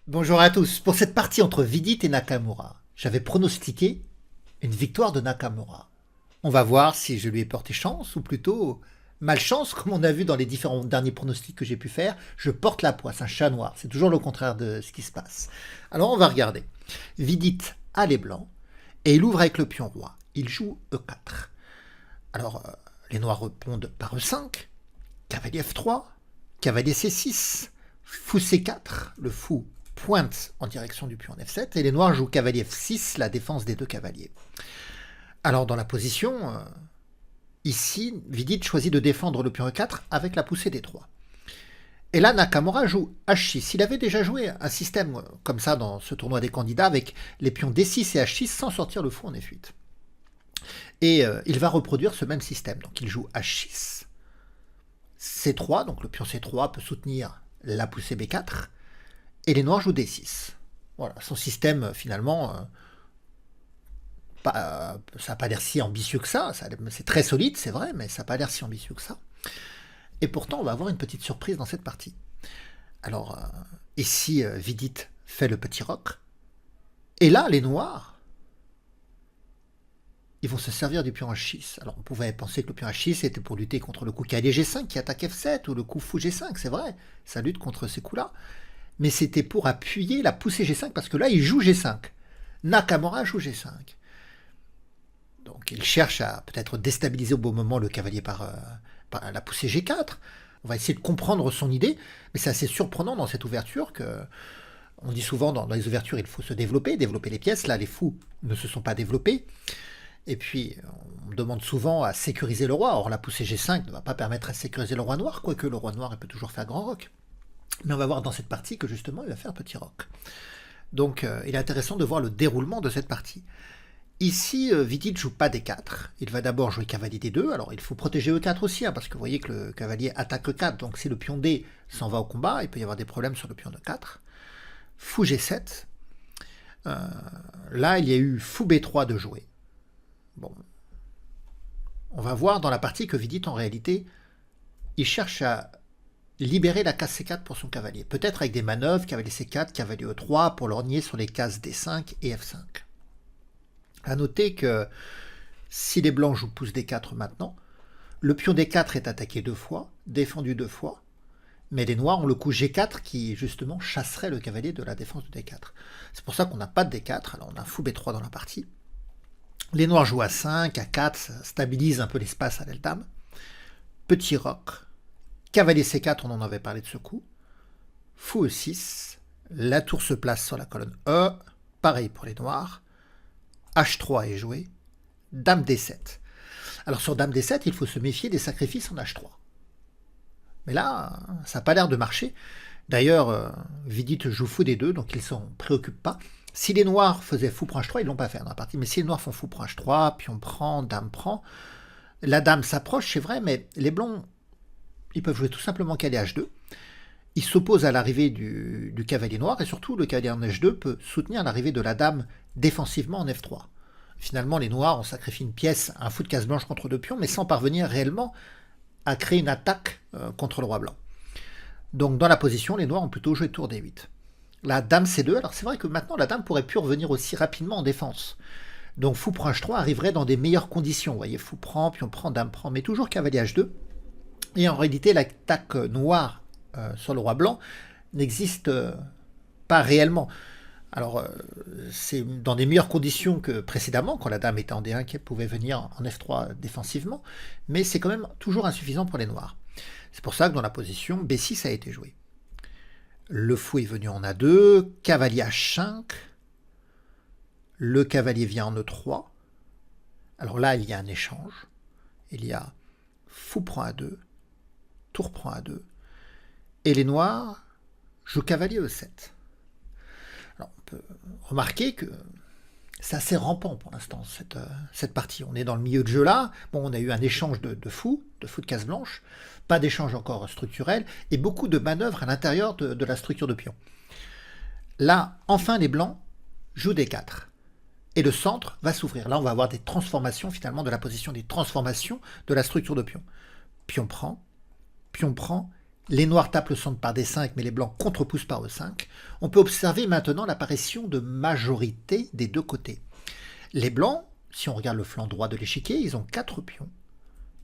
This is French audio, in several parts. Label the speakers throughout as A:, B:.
A: Bonjour à tous. Pour cette partie entre Vidit et Nakamura, j'avais pronostiqué une victoire de Nakamura. On va voir si je lui ai porté chance ou plutôt malchance, comme on a vu dans les différents derniers pronostics que j'ai pu faire. Je porte la poisse, un chat noir. C'est toujours le contraire de ce qui se passe. Alors on va regarder. Vidit a les blancs et il ouvre avec le pion roi. Il joue E4. Alors les noirs répondent par E5, cavalier F3, cavalier C6, fou C4, le fou pointe en direction du pion en F7, et les noirs jouent cavalier F6, la défense des deux cavaliers. Alors dans la position, ici, Vidit choisit de défendre le pion E4 avec la poussée D3. Et là, Nakamura joue H6. Il avait déjà joué un système comme ça dans ce tournoi des candidats avec les pions D6 et H6 sans sortir le fou en F8. Et il va reproduire ce même système. Donc il joue H6, C3, donc le pion C3 peut soutenir la poussée B4, et les noirs jouent D6. Voilà, son système finalement, ça n'a pas l'air si ambitieux que ça. C'est très solide, c'est vrai, mais ça n'a pas l'air si ambitieux que ça. Et pourtant, on va avoir une petite surprise dans cette partie. Alors, ici, Vidit fait le petit roc. Et là, les noirs, ils vont se servir du pion H6. Alors, on pouvait penser que le pion H6 était pour lutter contre le coup cavalier G5 qui attaque F7 ou le coup fou G5, c'est vrai. Ça lutte contre ces coups-là. Mais c'était pour appuyer la poussée G5 parce que là, il joue G5. Nakamura joue G5. Donc, il cherche à peut-être déstabiliser au bon moment le cavalier par la poussée G4. On va essayer de comprendre son idée, mais c'est assez surprenant dans cette ouverture que on dit souvent dans les ouvertures il faut se développer les pièces. Là, les fous ne se sont pas développés. Et puis, on demande souvent à sécuriser le roi. Or, la poussée G5 ne va pas permettre à sécuriser le roi noir, quoique le roi noir il peut toujours faire grand roc. Mais on va voir dans cette partie que justement, il va faire petit roc. Donc, il est intéressant de voir le déroulement de cette partie. Ici, Vidit ne joue pas D4. Il va d'abord jouer cavalier D2. Alors, il faut protéger E4 aussi, parce que vous voyez que le cavalier attaque E4. Donc, si le pion D s'en va au combat, il peut y avoir des problèmes sur le pion E4. Fou G7. Là, il y a eu fou B3 de jouer. Bon. On va voir dans la partie que Vidit, en réalité, il cherche à libérer la case C4 pour son cavalier. Peut-être avec des manœuvres, cavalier C4, cavalier E3, pour lorgner sur les cases D5 et F5. A noter que si les blancs jouent pouce D4 maintenant, le pion D4 est attaqué 2 fois, défendu 2 fois, mais les noirs ont le coup G4 qui justement chasserait le cavalier de la défense de D4. C'est pour ça qu'on n'a pas de D4, alors on a fou B3 dans la partie. Les noirs jouent A5, A4, ça stabilise un peu l'espace à l'aile dame. Petit roc, cavalier C4, on en avait parlé de ce coup. Fou E6, la tour se place sur la colonne E, pareil pour les noirs. H3 est joué, Dame D7. Alors sur Dame D7, il faut se méfier des sacrifices en H3. Mais là, ça n'a pas l'air de marcher. D'ailleurs, Vidit joue fou D2, donc ils ne s'en préoccupent pas. Si les noirs faisaient fou prend H3, ils ne l'ont pas fait dans la partie. Mais si les noirs font fou prend H3, puis on prend, Dame prend, la Dame s'approche, c'est vrai, mais les blancs, ils peuvent jouer tout simplement cavalier H2. Ils s'opposent à l'arrivée du cavalier noir, et surtout, le cavalier en H2 peut soutenir l'arrivée de la Dame défensivement en F3. Finalement, les noirs ont sacrifié une pièce, un fou de case blanche contre 2 pions, mais sans parvenir réellement à créer une attaque contre le roi blanc. Donc dans la position, les noirs ont plutôt joué tour D8. La Dame C2, alors c'est vrai que maintenant la Dame pourrait plus revenir aussi rapidement en défense. Donc fou prend H3 arriverait dans des meilleures conditions. Vous voyez, fou prend, pion prend, Dame prend, mais toujours cavalier H2. Et en réalité, l'attaque noire sur le roi blanc n'existe pas réellement. Alors, c'est dans des meilleures conditions que précédemment, quand la dame était en D1, qu'elle pouvait venir en F3 défensivement, mais c'est quand même toujours insuffisant pour les noirs. C'est pour ça que dans la position, B6 a été joué. Le fou est venu en A2, cavalier H5, le cavalier vient en E3. Alors là, il y a un échange. Il y a fou prend A2, tour prend A2, et les noirs jouent cavalier E7. Alors, on peut remarquer que c'est assez rampant pour l'instant, cette partie. On est dans le milieu de jeu là. Bon, on a eu un échange de fous, de case blanche. Pas d'échange encore structurel. Et beaucoup de manœuvres à l'intérieur de la structure de pion. Là, enfin, les blancs jouent des 4. Et le centre va s'ouvrir. Là, on va avoir des transformations, finalement, de la position, des transformations de la structure de pion. Pion prend, Les noirs tapent le centre par D5, mais les blancs contre-poussent par E5. On peut observer maintenant l'apparition de majorité des deux côtés. Les blancs, si on regarde le flanc droit de l'échiquier, ils ont 4 pions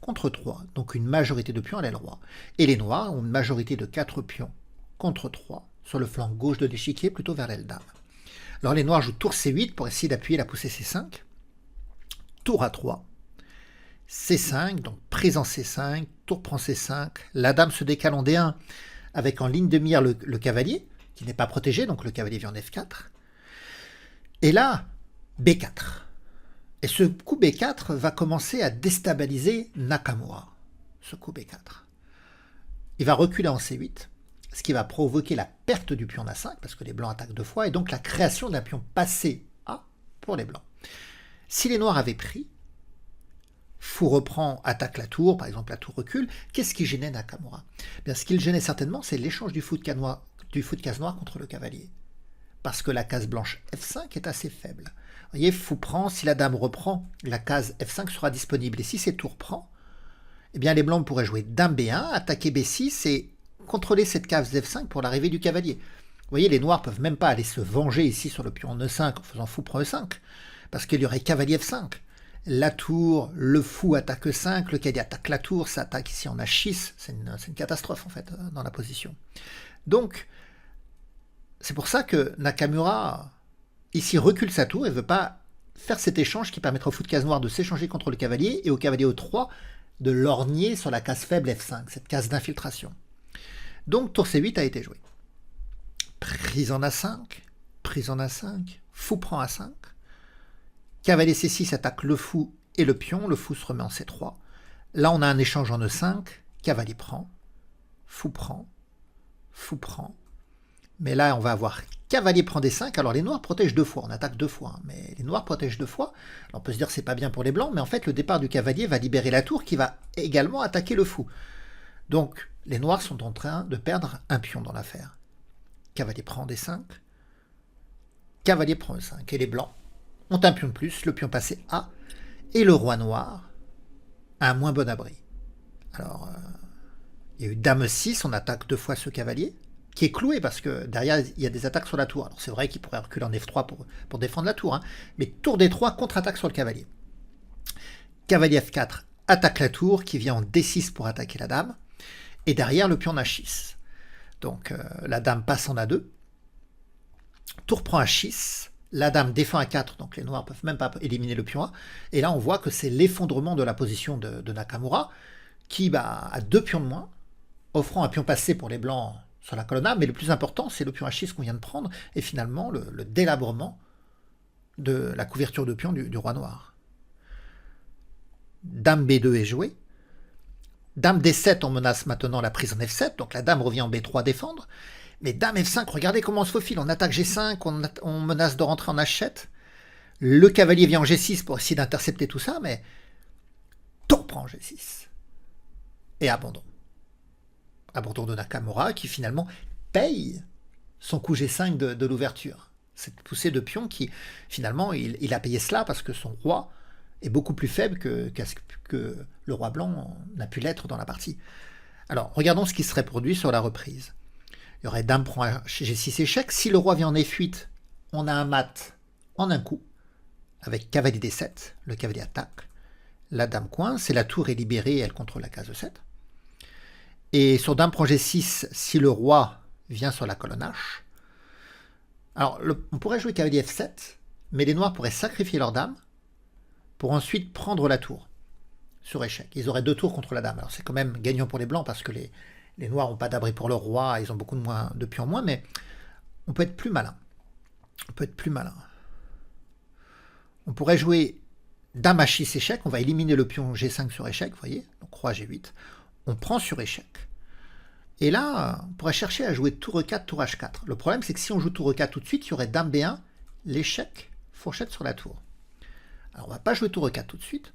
A: contre 3, donc une majorité de pions à l'aile roi. Et les noirs ont une majorité de 4 pions contre 3 sur le flanc gauche de l'échiquier, plutôt vers l'aile dame. Alors les noirs jouent tour C8 pour essayer d'appuyer la poussée C5. Tour A3. C5, donc prise en C5, tour prend C5, la dame se décale en D1 avec en ligne de mire le cavalier, qui n'est pas protégé, donc le cavalier vient en F4. Et là, B4. Et ce coup B4 va commencer à déstabiliser Nakamura, ce coup B4. Il va reculer en C8, ce qui va provoquer la perte du pion en A5, parce que les blancs attaquent 2 fois, et donc la création d'un pion passé A pour les blancs. Si les noirs avaient pris, fou reprend, attaque la tour, par exemple la tour recule, qu'est-ce qui gênait Nakamura? Bien, ce qui le gênait certainement, c'est l'échange du fou de case noire contre le cavalier. Parce que la case blanche F5 est assez faible. Vous voyez, fou prend, si la dame reprend, la case F5 sera disponible. Et si c'est tour prend, eh bien les blancs pourraient jouer dame B1, attaquer B6 et contrôler cette case F5 pour l'arrivée du cavalier. Vous voyez, les noirs peuvent même pas aller se venger ici sur le pion en E5 en faisant fou prend E5, parce qu'il y aurait cavalier F5. La tour, le fou attaque E5, le cavalier attaque la tour, ça attaque ici en H6, c'est une catastrophe en fait dans la position. Donc, c'est pour ça que Nakamura ici recule sa tour et ne veut pas faire cet échange qui permettra au fou de case noire de s'échanger contre le cavalier et au cavalier E3 de lorgner sur la case faible F5, cette case d'infiltration. Donc tour C8 a été joué. Prise en A5, fou prend A5, cavalier C6 attaque le fou et le pion se remet en C3. Là on a un échange en E5, cavalier prend, fou prend, mais là on va avoir cavalier prend D5, alors les noirs protègent 2 fois, on attaque 2 fois, mais les noirs protègent 2 fois, alors on peut se dire c'est pas bien pour les blancs, mais en fait le départ du cavalier va libérer la tour qui va également attaquer le fou. Donc les noirs sont en train de perdre un pion dans l'affaire. Cavalier prend D5, cavalier prend E5, et les blancs ont un pion de plus, le pion passé A, et le roi noir a un moins bon abri. Alors, il y a eu dame 6, on attaque 2 fois ce cavalier, qui est cloué parce que derrière il y a des attaques sur la tour. Alors c'est vrai qu'il pourrait reculer en F3 pour défendre la tour, hein, mais tour D3, contre-attaque sur le cavalier. Cavalier F4 attaque la tour, qui vient en D6 pour attaquer la dame, et derrière le pion en H6. Donc la dame passe en A2, tour prend H6, la dame défend A4, donc les noirs ne peuvent même pas éliminer le pion A, et là on voit que c'est l'effondrement de la position de Nakamura, qui a 2 pions de moins, offrant un pion passé pour les blancs sur la colonne A, mais le plus important c'est le pion H6 qu'on vient de prendre, et finalement le délabrement de la couverture de pion du roi noir. Dame B2 est jouée. Dame D7, on menace maintenant la prise en F7, donc la dame revient en B3 défendre. Mais dame F5, regardez comment on se faufile. On attaque G5, on menace de rentrer en H7. Le cavalier vient en G6 pour essayer d'intercepter tout ça, mais tour prend G6. Et abandon. Abandon de Nakamura qui finalement paye son coup G5 de l'ouverture. Cette poussée de pion qui, finalement, il a payé cela parce que son roi est beaucoup plus faible que le roi blanc n'a pu l'être dans la partie. Alors, regardons ce qui serait produit sur la reprise. Il y aurait dame prend G6 échec. Si le roi vient en F8, on a un mat en un coup, avec cavalier D7, le cavalier attaque, la dame coince, et la tour est libérée, elle contrôle la case E7. Et sur dame prend G6, si le roi vient sur la colonne H, alors on pourrait jouer cavalier F7, mais les noirs pourraient sacrifier leur dame pour ensuite prendre la tour sur échec. Ils auraient 2 tours contre la dame. Alors c'est quand même gagnant pour les blancs parce que les noirs n'ont pas d'abri pour leur roi, ils ont beaucoup de pions en moins, mais on peut être plus malin. On pourrait jouer dame H6 échec, on va éliminer le pion G5 sur échec, vous voyez, donc roi G8, on prend sur échec. Et là, on pourrait chercher à jouer tour E4, tour H4. Le problème, c'est que si on joue tour E4 tout de suite, il y aurait dame B1, l'échec, fourchette sur la tour. Alors on va pas jouer tour E4 tout de suite,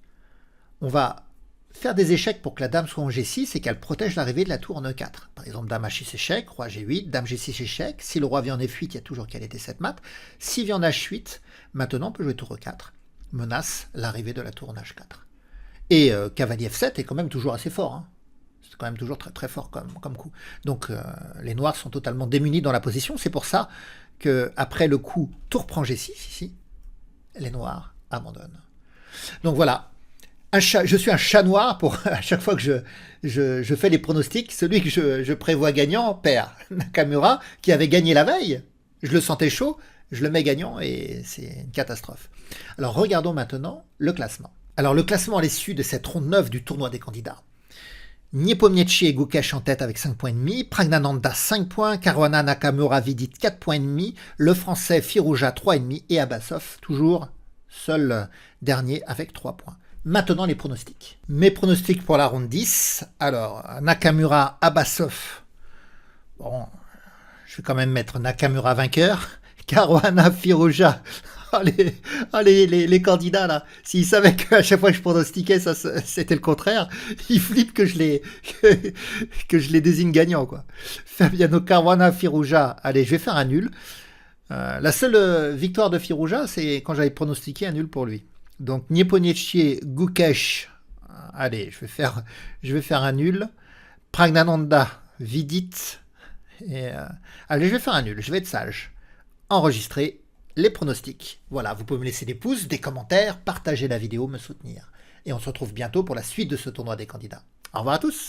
A: on va faire des échecs pour que la dame soit en G6 et qu'elle protège l'arrivée de la tour en E4. Par exemple, dame H6 échec, roi G8, dame G6 échec. Si le roi vient en F8, il y a toujours cavalier D7 mat. S'il vient en H8, maintenant on peut jouer tour E4, menace l'arrivée de la tour en H4. Et cavalier F7 est quand même toujours assez fort. Hein. C'est quand même toujours très très fort comme coup. Donc les noirs sont totalement démunis dans la position. C'est pour ça que après le coup tour prend G6 ici, les noirs abandonnent. Donc voilà, je suis un chat noir pour à chaque fois que je fais les pronostics. Celui que je prévois gagnant perd. Nakamura, qui avait gagné la veille, je le sentais chaud, je le mets gagnant et c'est une catastrophe. Alors regardons maintenant le classement. Alors le classement à l'issue de cette ronde 9 du tournoi des candidats. Nepomniachtchi et Gukesh en tête avec 5,5 points, Praggnanandhaa 5 points, Caruana Nakamura Vidit 4,5 points, le français Firouzja 3,5 et Abbasov toujours seul dernier avec 3 points. Maintenant les pronostics. Mes pronostics pour la ronde 10. Alors Nakamura, Abbasov. Bon, je vais quand même mettre Nakamura vainqueur. Caruana, Firouzja. Les candidats là, s'ils savaient qu'à chaque fois que je pronostiquais, ça c'était le contraire, ils flippent que je les désigne gagnants quoi. Fabiano Caruana, Firouzja, allez, je vais faire un nul. La seule victoire de Firouzja, c'est quand j'avais pronostiqué un nul pour lui. Donc Nepomniachtchi, Gukesh, allez, je vais faire un nul. Praggnanandhaa, Vidit, et allez, je vais faire un nul, je vais être sage. Enregistrer les pronostics. Voilà, vous pouvez me laisser des pouces, des commentaires, partager la vidéo, me soutenir. Et on se retrouve bientôt pour la suite de ce tournoi des candidats. Au revoir à tous!